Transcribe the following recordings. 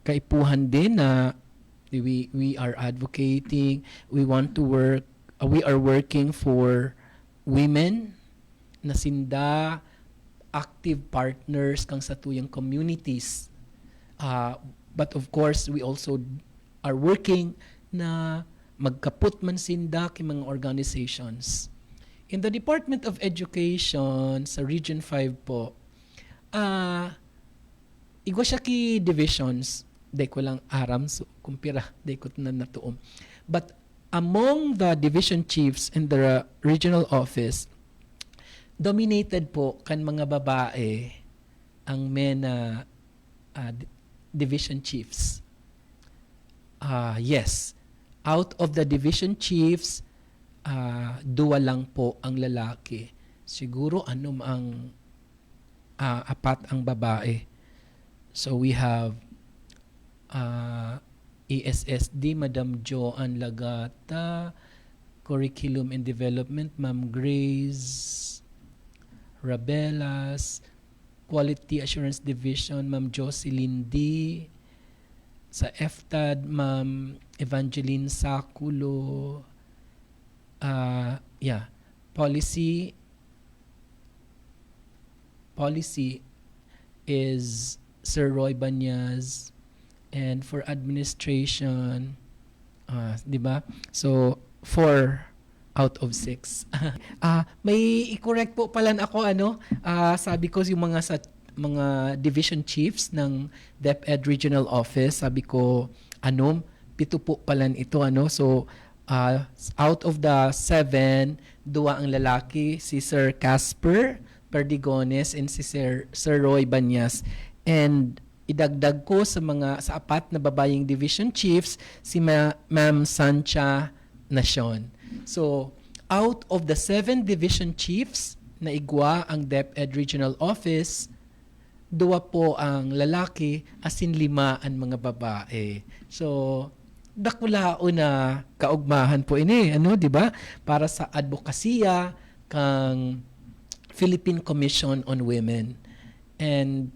kaipuhan din na we are advocating, we want to work, we are working for women na sinda active partners kang sa tuyang communities. But of course, we also are working na magkaput man sinda kay mga organizations. In the Department of Education sa Region 5 po, igwa siya ki divisions, day ko lang aram, so kumpira, day ko na natuom. But among the division chiefs in the regional office, dominated po kan mga babae ang men division chiefs. Yes, out of the division chiefs, dua lang po ang lalaki. Siguro ang apat ang babae. So we have ESSD, Madam Joanne Lagata, Curriculum and Development, Ma'am Grace Rabelas, Quality Assurance Division, Ma'am Jocelyn D. Sa FTAD, Ma'am Evangeline Saculo. Policy is Sir Roy Banyas. And for administration, di ba? So, 4 out of 6. May i-correct po pala ako, sabi ko yung mga division chiefs ng DepEd Regional Office, sabi ko, 7 po pala ito, So, out of the 7, 2 ang lalaki, si Sir Casper Perdigones and si Sir Roy Banyas. And idagdag ko sa apat na babayeng division chiefs, si Ma'am Sancha Nacion. So, out of the 7 division chiefs na igwa ang DepEd Regional Office, 2 po ang lalaki, asin 5 ang mga babae. So, dakulao na kaugmahan po ini, di ba? Para sa advokasya kang Philippine Commission on Women. And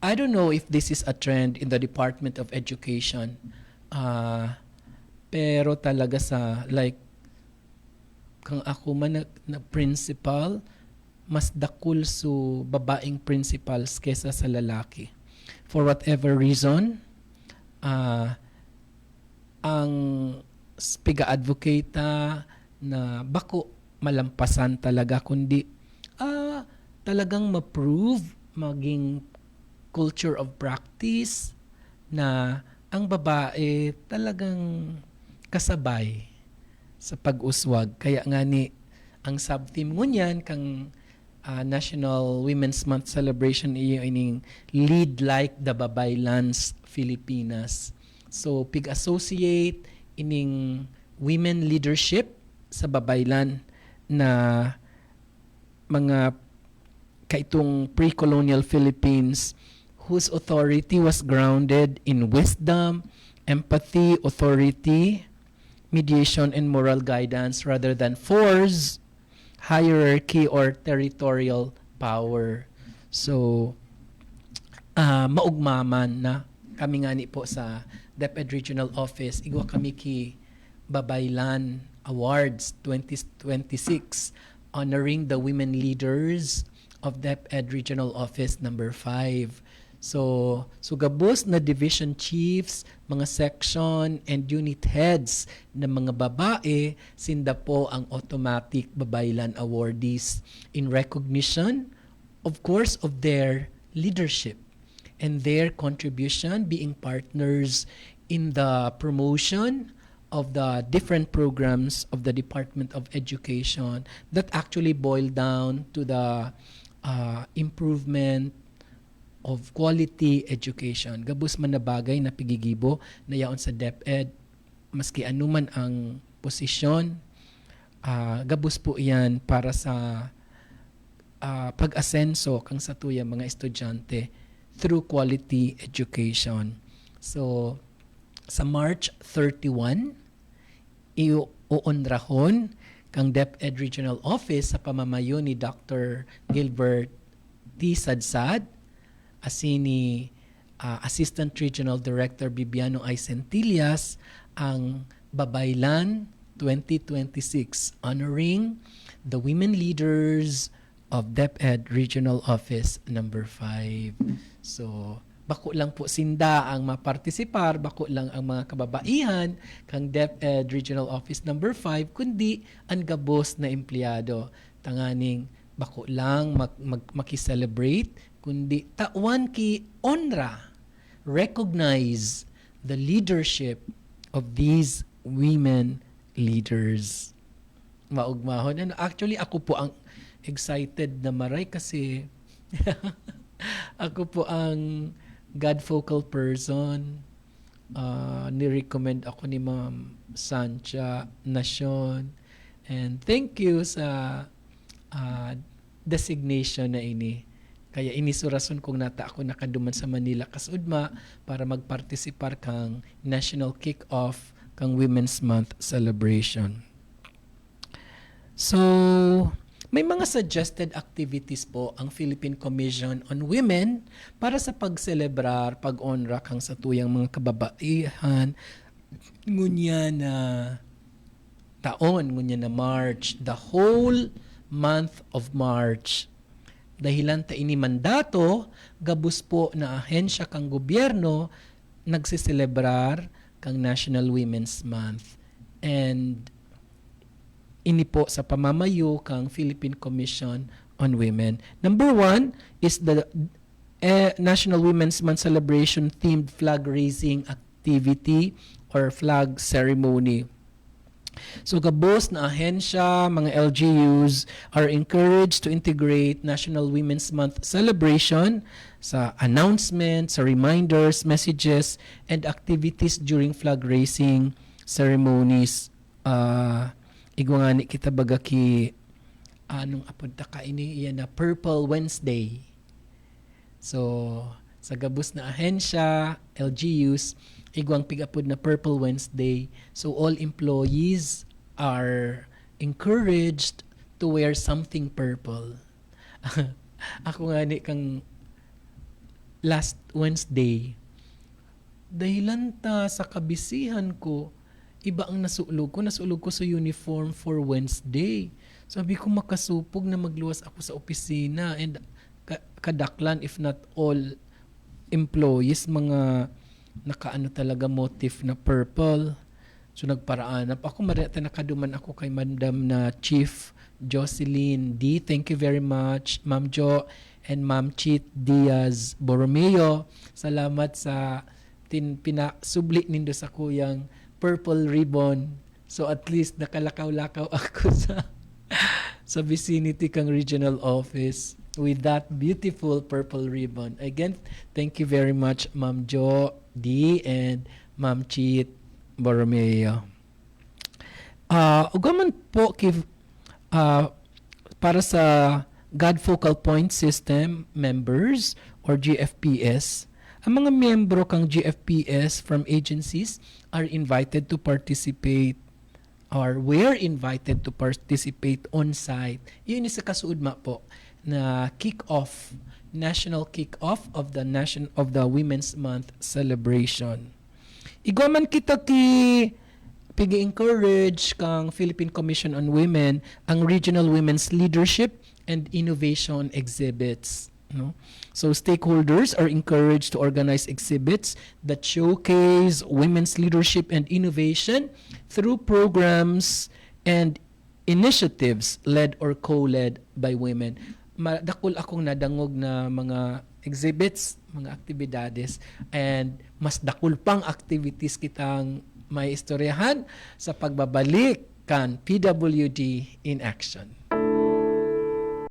I don't know if this is a trend in the Department of Education. Pero talaga kang ako man na principal, mas dakul so babaeng principals kesa sa lalaki. For whatever reason, ang piga-advocate na bako malampasan talaga, kundi talagang ma-prove, maging culture of practice na ang babae talagang kasabay sa pag-uswag. Kaya nga ang sub-theme ngunyan kang National Women's Month Celebration ining Lead Like the Babaylan's Filipinas. So, pig-associate ining women leadership sa babaylan na mga kaitong pre-colonial Philippines whose authority was grounded in wisdom, empathy, authority, mediation, and moral guidance rather than force, hierarchy, or territorial power. So, maugmaman na kami nga po sa DepEd Regional Office, igwa kami ki Babaylan Awards 2026 honoring the women leaders of DepEd Regional Office number 5. So gabos na division chiefs, mga section and unit heads na mga babae, sinda po ang automatic Babaylan awardees in recognition, of course, of their leadership and their contribution being partners in the promotion of the different programs of the Department of Education that actually boil down to the improvement of quality education. Gabos man na bagay na pigigibo na yaon sa DepEd, maski anuman ang posisyon, gabos po yan para sa pag-asenso kang sa tuya mga estudyante through quality education. So, sa March 31, iuunrahon kang DepEd Regional Office sa pamamayo ni Dr. Gilbert T. Sadsad, asini Assistant Regional Director Bibiano I. Centillas ang Babaylan 2026, honoring the women leaders of DepEd Regional Office number 5. So, bako lang po sinda ang mapartisipar, bako lang ang mga kababaihan kang DepEd Regional Office number 5, kundi ang gabos na empleyado. Tanganing bako lang makiselebrate, kundi tawan ki honra, recognize the leadership of these women leaders. Maugmahon. Actually, ako po ang excited na maray kasi ako po ang God focal person. Ni-recommend ako ni Ma'am Sancha Nacion. And thank you sa designation na ini. Kaya inisurason kong nata ako nakaduman sa Manila kasudma para magpartisipar kang National Kick-Off kang Women's Month celebration. So, may mga suggested activities po ang Philippine Commission on Women para sa pagselebrar, pag-honra kang sa tuyang mga kababaihan ngunya na taon, ngunya na March, the whole month of March. Dahilan ta ini mandato, gabus po na ahensya kang gobyerno nagsiselebrar kang National Women's Month. And ini po sa pamamayo kang Philippine Commission on Women. Number 1 is the National Women's Month celebration themed flag raising activity or flag ceremony. So gabos na ahensya, mga LGUs are encouraged to integrate National Women's Month celebration sa announcements, sa reminders, messages, and activities during flag raising ceremonies. Igwangani kita baga ki anong apunta ka ini iyan na Purple Wednesday. So sa gabos na ahensya, LGUs, igwang pigapod na Purple Wednesday. So all employees are encouraged to wear something purple. Ako nga ni kang last Wednesday, dahilan ta sa kabisihan ko, iba ang nasulog ko. Nasulog ko sa uniform for Wednesday. Sabi ko makasupog na magluwas ako sa opisina and kadaklan if not all employees, mga nakaano talaga motif na purple. So nagparaanap ako, marita nakaduman ako kay Madam na Chief Jocelyn D. Thank you very much, Ma'am Jo and Ma'am Chit Diaz Borromeo. Salamat sa pinasubli nindo sa kuyang purple ribbon. So at least nakalakaw-lakaw ako sa vicinity kang regional office with that beautiful purple ribbon. Again, thank you very much, Ma'am Jo D and Ma'am Chit Borromeo. Ugaman po para sa God Focal Point System members or GFPS, ang mga miyembro kang GFPS from agencies are invited to participate or were invited to participate on-site. Yun isa kasuudma po na kick-off, national kick-off of the Women's Month celebration. Igwaman kita pigi-encourage kang Philippine Commission on Women ang regional women's leadership and innovation exhibits. No? So stakeholders are encouraged to organize exhibits that showcase women's leadership and innovation through programs and initiatives led or co-led by women. Dakol akong nadangog na mga exhibits, mga aktibidades, and mas dakol pang activities kitang may istoryahan sa pagbabalik kan PWD in action.